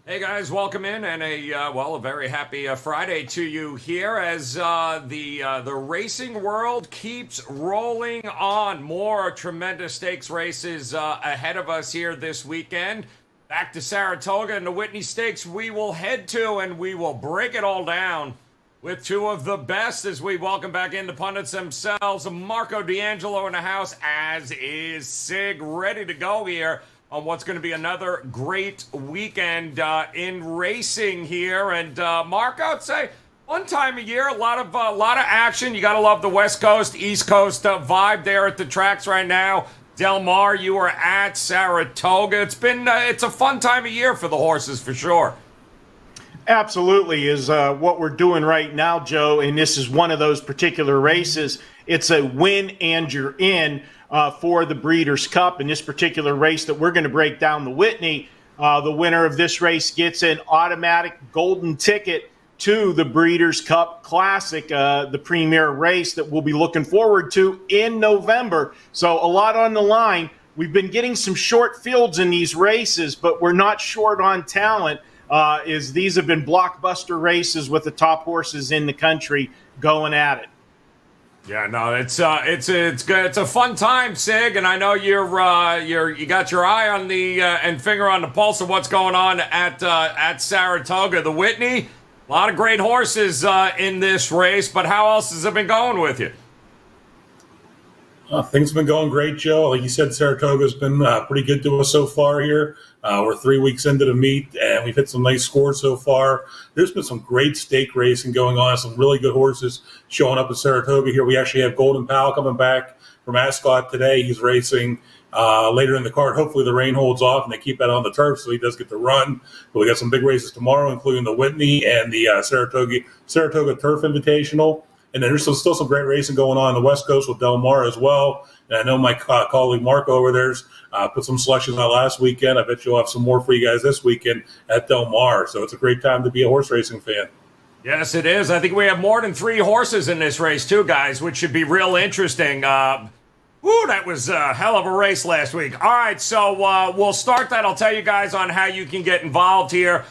Hey guys, welcome in, and a very happy Friday to you here as the racing world keeps rolling on. More tremendous stakes races ahead of us here this weekend. Back to Saratoga and the Whitney Stakes we will head to, and we will break it all down with two of the best as we welcome back in the pundits themselves. Marco D'Angelo in the house, as is Sig, ready to go here on what's going to be another great weekend in racing here. And Mark, I would say one time a year, a lot of action. You got to love the West Coast, East Coast vibe there at the tracks right now. Del Mar, you are at Saratoga. It's a fun time of year for the horses for sure. Absolutely is what we're doing right now, Joe. And this is one of those particular races. It's a win and you're in. For the Breeders' Cup. In this particular race that we're going to break down, the Whitney, the winner of this race gets an automatic golden ticket to the Breeders' Cup Classic, the premier race that we'll be looking forward to in November. So a lot on the line. We've been getting some short fields in these races, but we're not short on talent, as these have been blockbuster races with the top horses in the country going at it. Yeah, no, it's good. It's a fun time, Sig, and I know you got your eye on the and finger on the pulse of what's going on at Saratoga. The Whitney, a lot of great horses in this race, but how else has it been going with you? Things have been going great, Joe. Like you said, Saratoga's been pretty good to us so far here. We're 3 weeks into the meet, and we've hit some nice scores so far. There's been some great stake racing going on, some really good horses showing up at Saratoga here. We actually have Golden Pal coming back from Ascot today. He's racing later in the card. Hopefully the rain holds off and they keep that on the turf so he does get to run. But we got some big races tomorrow, including the Whitney and the Saratoga Turf Invitational. And then there's still some great racing going on the West Coast with Del Mar as well. And I know my colleague Marco over there's put some selections on last weekend. I bet you'll have some more for you guys this weekend at Del Mar. So it's a great time to be a horse racing fan. Yes, it is. I think we have more than 3 horses in this race too, guys, which should be real interesting. That was a hell of a race last week. All right, so we'll start that. I'll tell you guys on how you can get involved here.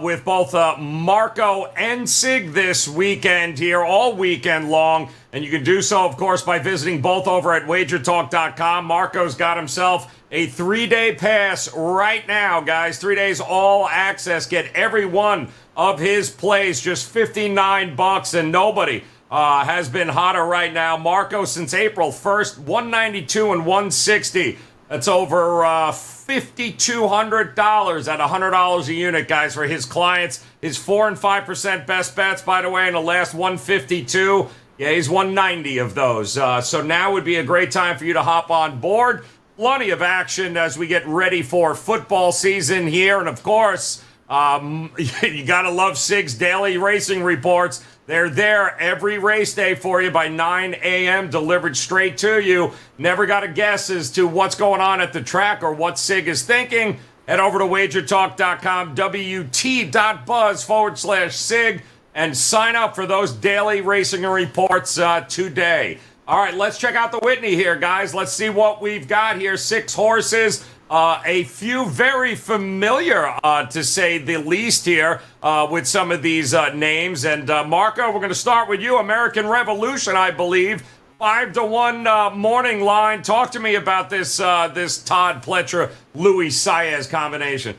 With both Marco and Sig this weekend here, all weekend long. And you can do so, of course, by visiting both over at WagerTalk.com. Marco's got himself a 3-day pass right now, guys. 3 days all access. Get every one of his plays, just $59, and nobody has been hotter right now. Marco, since April 1st, 192 and 160. That's over $5,200 at $100 a unit, guys, for his clients. His 4% and 5% best bets, by the way, in the last 152. Yeah, he's 190 of those. So now would be a great time for you to hop on board. Plenty of action as we get ready for football season here. And, of course, you got to love Sig's daily racing reports. They're there every race day for you by 9 a.m. delivered straight to you. Never got a guess as to what's going on at the track or what Sig is thinking. Head over to WagerTalk.com, WT.buzz/Sig, and sign up for those daily racing reports today. All right, let's check out the Whitney here, guys. Let's see what we've got here. 6 horses. A few very familiar, to say the least here, with some of these names. And Marco, we're going to start with you. American Revolution, I believe, 5-1 morning line. Talk to me about this Todd Pletcher, Louis Saez combination.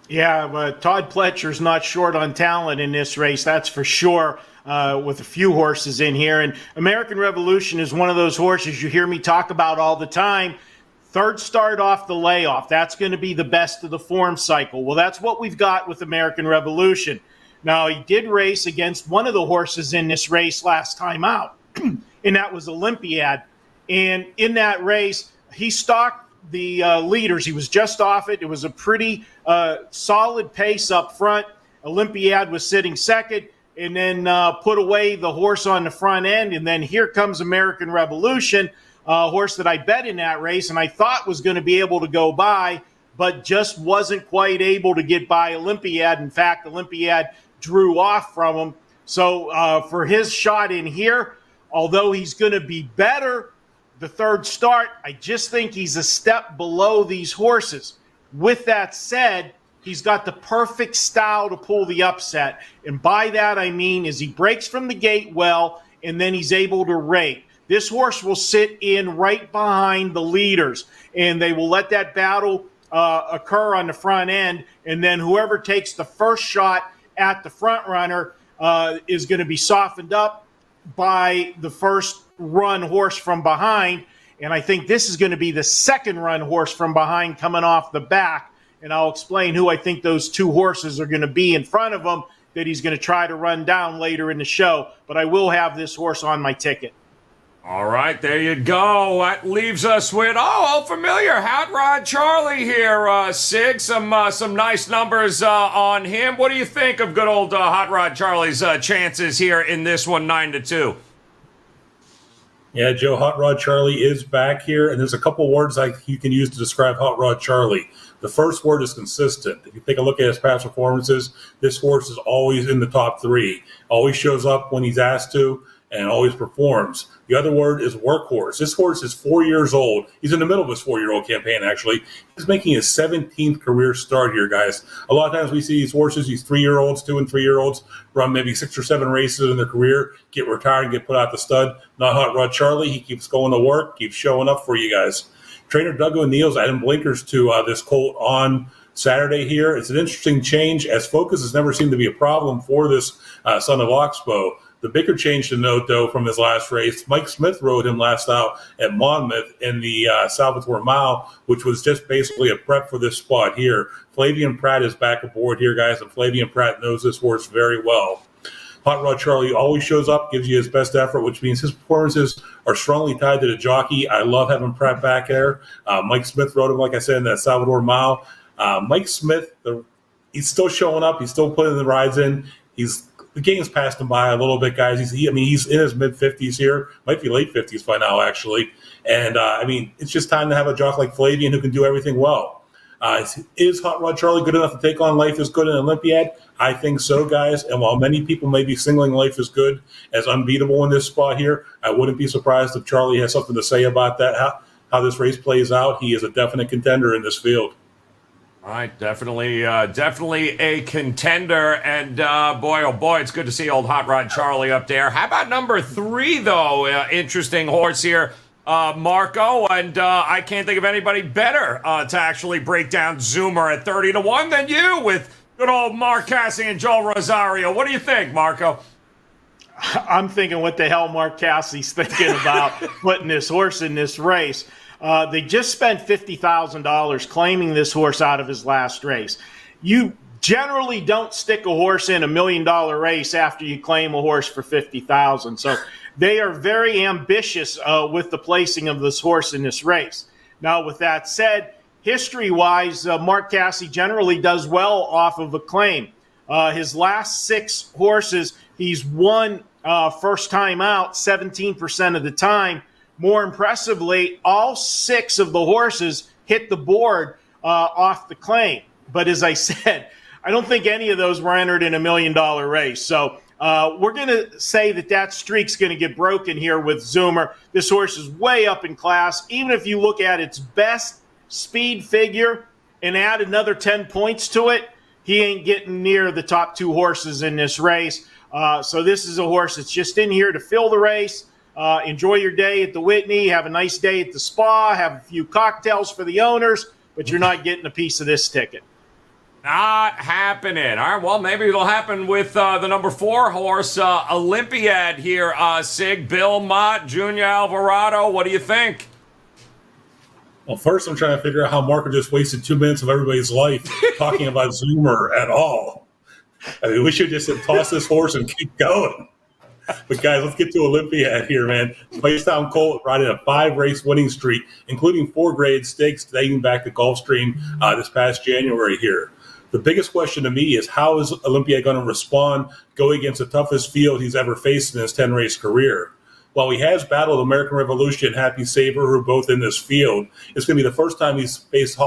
Yeah, but Todd Pletcher's not short on talent in this race, that's for sure. With a few horses in here. And American Revolution is one of those horses you hear me talk about all the time. Third start off the layoff. That's going to be the best of the form cycle. Well, that's what we've got with American Revolution. Now, he did race against one of the horses in this race last time out, and that was Olympiad. And in that race, he stalked the leaders. He was just off it. It was a pretty solid pace up front. Olympiad was sitting second, and then put away the horse on the front end. And then here comes American Revolution, a horse that I bet in that race and I thought was going to be able to go by, but just wasn't quite able to get by Olympiad. In fact, Olympiad drew off from him. So for his shot in here, although he's going to be better the third start, I just think he's a step below these horses. With that said, he's got the perfect style to pull the upset. And by that I mean is he breaks from the gate well, and then he's able to rake. This horse will sit in right behind the leaders, and they will let that battle occur on the front end, and then whoever takes the first shot at the front runner is going to be softened up by the first run horse from behind. And I think this is going to be the second run horse from behind coming off the back, and I'll explain who I think those two horses are going to be in front of him that he's going to try to run down later in the show. But I will have this horse on my ticket. All right, there you go. That leaves us with, old familiar, Hot Rod Charlie here, Sig. Some nice numbers on him. What do you think of good old Hot Rod Charlie's chances here in this one, 9-2? Yeah, Joe, Hot Rod Charlie is back here, and there's a couple words you can use to describe Hot Rod Charlie. The first word is consistent. If you take a look at his past performances, this horse is always in the top three, always shows up when he's asked to, and always performs. The other word is workhorse. This horse is 4 years old. He's in the middle of his 4-year-old campaign, actually. He's making his 17th career start here, guys. A lot of times we see these horses, these 3-year-olds, 2 and 3-year-olds, run maybe 6 or 7 races in their career, get retired and get put out the stud. Not Hot Rod Charlie. He keeps going to work, keeps showing up for you guys. Trainer Doug O'Neill's adding blinkers to this colt on Saturday here. It's an interesting change, as focus has never seemed to be a problem for this son of Oxbow. The bigger change to note, though, from his last race, Mike Smith rode him last out at Monmouth in the Salvatore Mile, which was just basically a prep for this spot here. Flavian Pratt is back aboard here, guys, and Flavian Pratt knows this horse very well. Hot Rod Charlie always shows up, gives you his best effort, which means his performances are strongly tied to the jockey. I love having Pratt back there. Mike Smith rode him, like I said, in that Salvatore Mile. Mike Smith, he's still showing up. He's still putting the rides in. The game's passed him by a little bit, guys. He's in his mid-50s here. Might be late 50s by now, actually. And, it's just time to have a jock like Flavian who can do everything well. Is Hot Rod Charlie good enough to take on Life is Good in Olympiad? I think so, guys. And while many people may be singling Life is Good as unbeatable in this spot here, I wouldn't be surprised if Charlie has something to say about that, how this race plays out. He is a definite contender in this field. All right, definitely a contender, and boy, oh boy, it's good to see old Hot Rod Charlie up there. How about number 3, though? Interesting horse here, Marco, and I can't think of anybody better to actually break down Zoomer at 30-1 than you with good old Mark Cassie and Joel Rosario. What do you think, Marco? I'm thinking what the hell Mark Cassie's thinking about putting this horse in this race. They just spent $50,000 claiming this horse out of his last race. You generally don't stick a horse in $1 million race after you claim a horse for $50,000. So they are very ambitious with the placing of this horse in this race. Now, with that said, history-wise, Mark Cassie generally does well off of a claim. His last 6 horses, he's won first time out 17% of the time. More impressively, all 6 of the horses hit the board off the claim. But as I said, I don't think any of those were entered in $1 million race. So we're going to say that streak's going to get broken here with Zoomer. This horse is way up in class. Even if you look at its best speed figure and add another 10 points to it, he ain't getting near the top 2 horses in this race. So this is a horse that's just in here to fill the race. Enjoy your day at the Whitney. Have a nice day at the spa. Have a few cocktails for the owners, but you're not getting a piece of this ticket. Not happening. All right, well, maybe it'll happen with the number 4 horse, Olympiad here, Sig. Bill Mott, Junior Alvarado. What do you think? Well, first I'm trying to figure out how Marco just wasted 2 minutes of everybody's life talking about Zoomer at all. We should just toss this horse and keep going. But, guys, let's get to Olympiad here, man. Spacetown Colt riding a 5-race winning streak, including 4 grade stakes dating back to Gulfstream this past January here. The biggest question to me is how is Olympiad going to respond going against the toughest field he's ever faced in his 10-race career? While he has battled American Revolution and Happy Sabre, who are both in this field, it's going to be the first time he's faced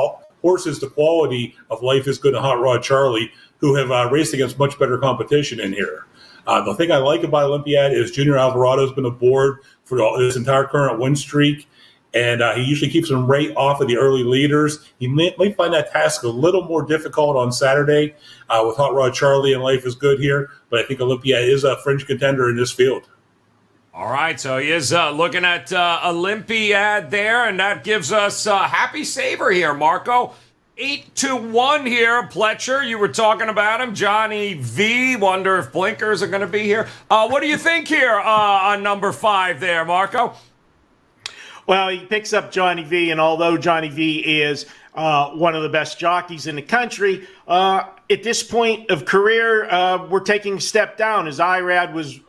horses the quality of Life is Good and Hot Rod Charlie, who have raced against much better competition in here. The thing I like about Olympiad is Junior Alvarado's been aboard for this entire current win streak, And he usually keeps them right off of the early leaders. He might find that task a little more difficult on Saturday with Hot Rod Charlie and Life is Good here. But I think Olympia is a fringe contender in this field. All right, so he is looking at Olympiad there, and that gives us Happy Saver here, Marco. 8-1 here, Pletcher. You were talking about him. Johnny V. Wonder if blinkers are going to be here. What do you think here on number 5 there, Marco? Well, he picks up Johnny V, and although Johnny V is one of the best jockeys in the country, at this point of career, we're taking a step down. As Irad was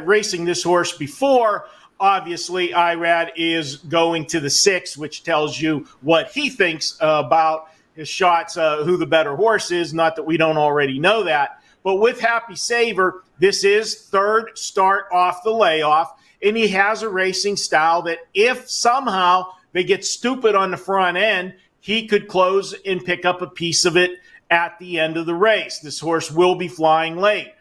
racing this horse before, obviously Irad is going to the 6, which tells you what he thinks about his shots, who the better horse is. Not that we don't already know that. But with Happy Saver, this is third start off the layoff, and he has a racing style that if somehow they get stupid on the front end, he could close and pick up a piece of it at the end of the race. This horse will be flying late.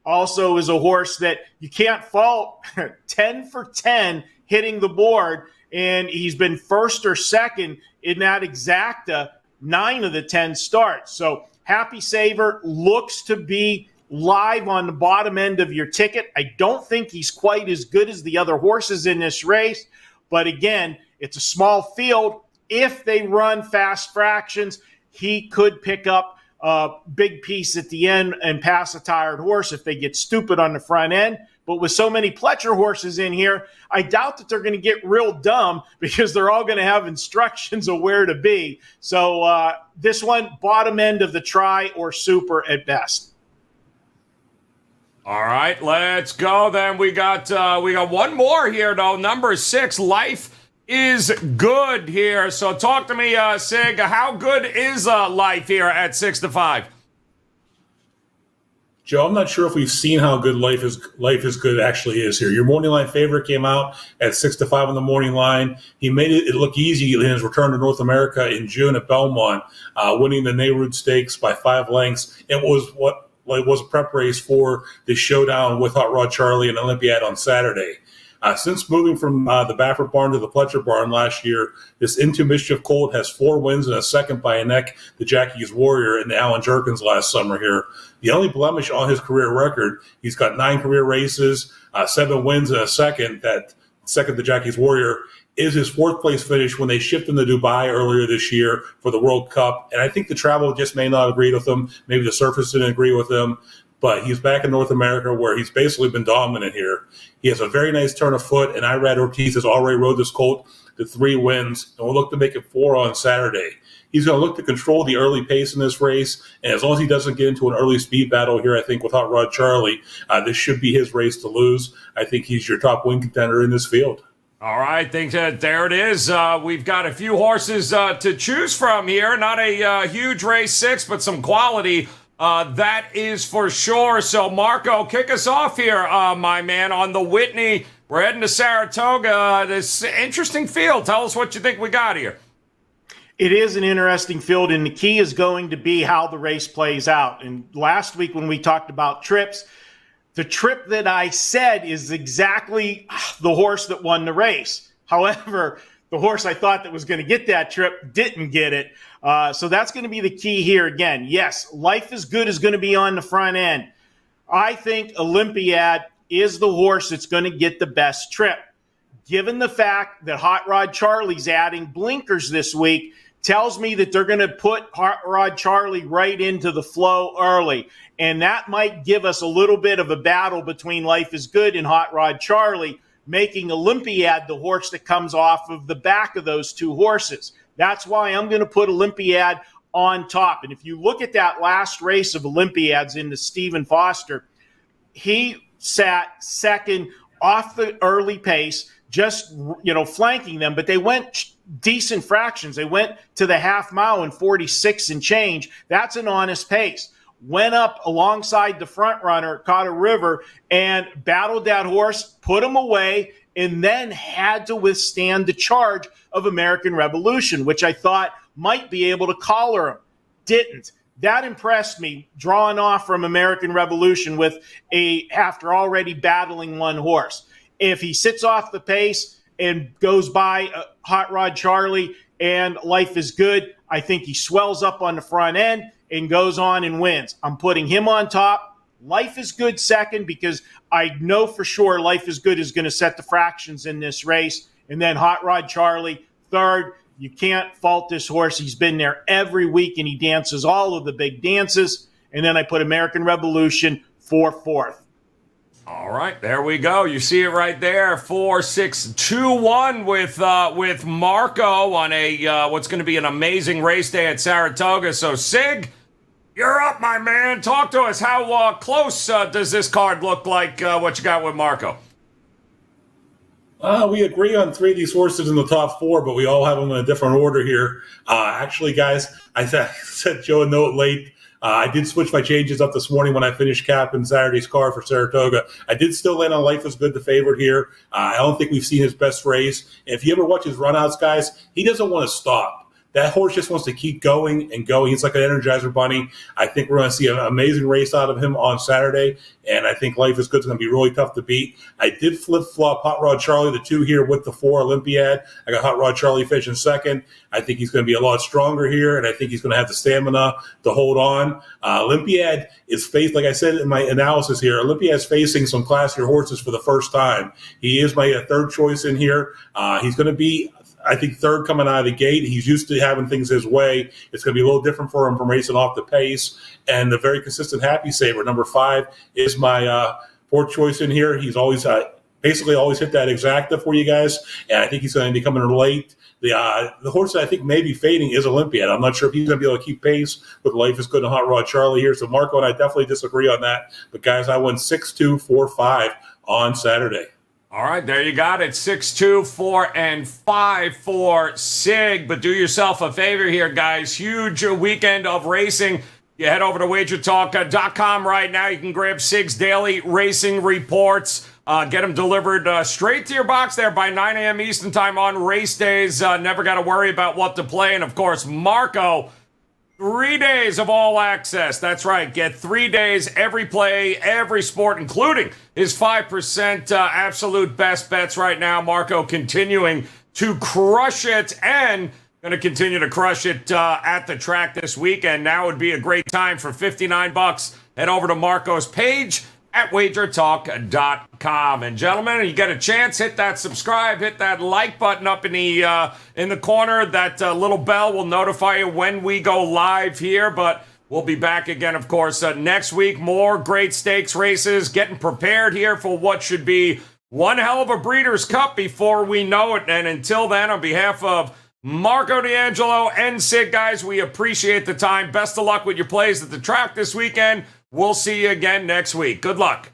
Also is a horse that you can't fault. 10 for 10 hitting the board, and he's been first or second in that exacta 9 of the 10 starts. So Happy Saver looks to be live on the bottom end of your ticket. I don't think he's quite as good as the other horses in this race, but again, it's a small field. If they run fast fractions, he could pick up a big piece at the end and pass a tired horse if they get stupid on the front end. But with so many Pletcher horses in here, I doubt that they're going to get real dumb because they're all going to have instructions of where to be. So this one, bottom end of the try or super at best. All right, let's go then. We got one more here, though. Number 6, Life is Good here. So talk to me, Sig. How good is Life here at 6-5? Joe, I'm not sure if we've seen how good Life is Good actually is here. Your morning line favorite came out at 6-5 on the morning line. He made it look easy in his return to North America in June at Belmont, winning the Nehru Stakes by 5 lengths. It was a prep race for the showdown with Hot Rod Charlie and Olympiad on Saturday. Since moving from the Baffert barn to the Pletcher barn last year, this Into Mischief colt has 4 wins and a second by a neck to Jackie's Warrior and Alan Jerkins last summer here. The only blemish on his career record, he's got 9 career races, 7 wins and a second. That second to Jackie's Warrior is his 4th place finish when they shipped him to Dubai earlier this year for the World Cup. And I think the travel just may not agree with him. Maybe the surface didn't agree with him. But he's back in North America where he's basically been dominant here. He has a very nice turn of foot, and Irad Ortiz has already rode this colt to 3 wins, and will look to make it 4 on Saturday. He's going to look to control the early pace in this race, and as long as he doesn't get into an early speed battle here, I think, with Hot Rod Charlie, this should be his race to lose. I think he's your top win contender in this field. All right, think that there it is. We've got a few horses to choose from here. Not a huge race 6, but some quality. That is for sure. So, Marco, kick us off here, my man, on the Whitney. We're heading to Saratoga. This interesting field. Tell us what you think we got here. It is an interesting field, and the key is going to be how the race plays out. And last week when we talked about trips, the trip that I said is exactly the horse that won the race. However, the horse I thought that was going to get that trip didn't get it. So that's going to be the key here again. Yes, Life is Good is going to be on the front end. I think Olympiad is the horse that's going to get the best trip. Given the fact that Hot Rod Charlie's adding blinkers this week, tells me that they're going to put Hot Rod Charlie right into the flow early. And that might give us a little bit of a battle between Life is Good and Hot Rod Charlie, making Olympiad the horse that comes off of the back of those 2 horses. That's why I'm going to put Olympiad on top. And if you look at that last race of Olympiads in the Stephen Foster, he sat second off the early pace, just, flanking them, but they went decent fractions. They went to the half mile in 46 and change. That's an honest pace. Went up alongside the front runner, caught a river, and battled that horse, put him away, and then had to withstand the charge of American Revolution, which I thought might be able to collar him. Didn't. That impressed me, drawing off from American Revolution after already battling one horse. If he sits off the pace and goes by Hot Rod Charlie and Life is Good. I think he swells up on the front end and goes on and wins. I'm putting him on top. Life is Good second, because I know for sure Life is Good is going to set the fractions in this race. And then Hot Rod Charlie third. You can't fault this horse. He's been there every week, and he dances all of the big dances. And then I put American Revolution for fourth. All right, there we go. You see it right there, 4-6-2-1 with Marco on a what's going to be an amazing race day at Saratoga. So, Sig, you're up, my man. Talk to us. How close does this card look like, what you got with Marco? We agree on three of these horses in the top four, but we all have them in a different order here. Actually, guys, I sent Joe a note late. I did switch my changes up this morning when I finished capping Saturday's card for Saratoga. I did still land on Life is Good, the favorite here. I don't think we've seen his best race. If you ever watch his runouts, guys, he doesn't want to stop. That horse just wants to keep going and going. He's like an Energizer bunny. I think we're going to see an amazing race out of him on Saturday, and I think Life is Good is going to be really tough to beat. I did flip-flop Hot Rod Charlie, the two here with the 4 Olympiad. I got Hot Rod Charlie fishing second. I think he's going to be a lot stronger here, and I think he's going to have the stamina to hold on. Olympiad is faced, like I said in my analysis here, Olympiad's facing some classier horses for the first time. He is my third choice in here. He's going to be, I think, third coming out of the gate. He's used to having things his way. It's going to be a little different for him from racing off the pace. And the very consistent Happy Saver, number 5, is my fourth choice in here. He's always basically always hit that exacta for you guys, and I think he's going to be coming late. The horse that I think may be fading is Olympiad. I'm not sure if he's going to be able to keep pace with Life is Good and Hot Rod Charlie here. So Marco and I definitely disagree on that. But, guys, I won 6-2, 4-5 on Saturday. All right, there you got it. 6-2, 4, and 5 for Sig. But do yourself a favor here, guys. Huge weekend of racing. You head over to WagerTalk.com right now. You can grab Sig's daily racing reports. Get them delivered straight to your box there by 9 a.m. Eastern time on race days. Never got to worry about what to play. And, of course, Marco, 3 days of all access. That's right. Get 3 days, every play, every sport, including his 5% absolute best bets right now. Marco continuing to crush it and going to continue to crush it at the track this weekend. Now would be a great time for $59. Head over to Marco's page at WagerTalk.com. And gentlemen, you get a chance, hit that subscribe, hit that like button up in the corner. That little bell will notify you when we go live here. But we'll be back again, of course, next week. More great stakes races, getting prepared here for what should be one hell of a Breeders' Cup before we know it. And until then, on behalf of Marco D'Angelo and Sig, guys, we appreciate the time. Best of luck with your plays at the track this weekend. We'll see you again next week. Good luck.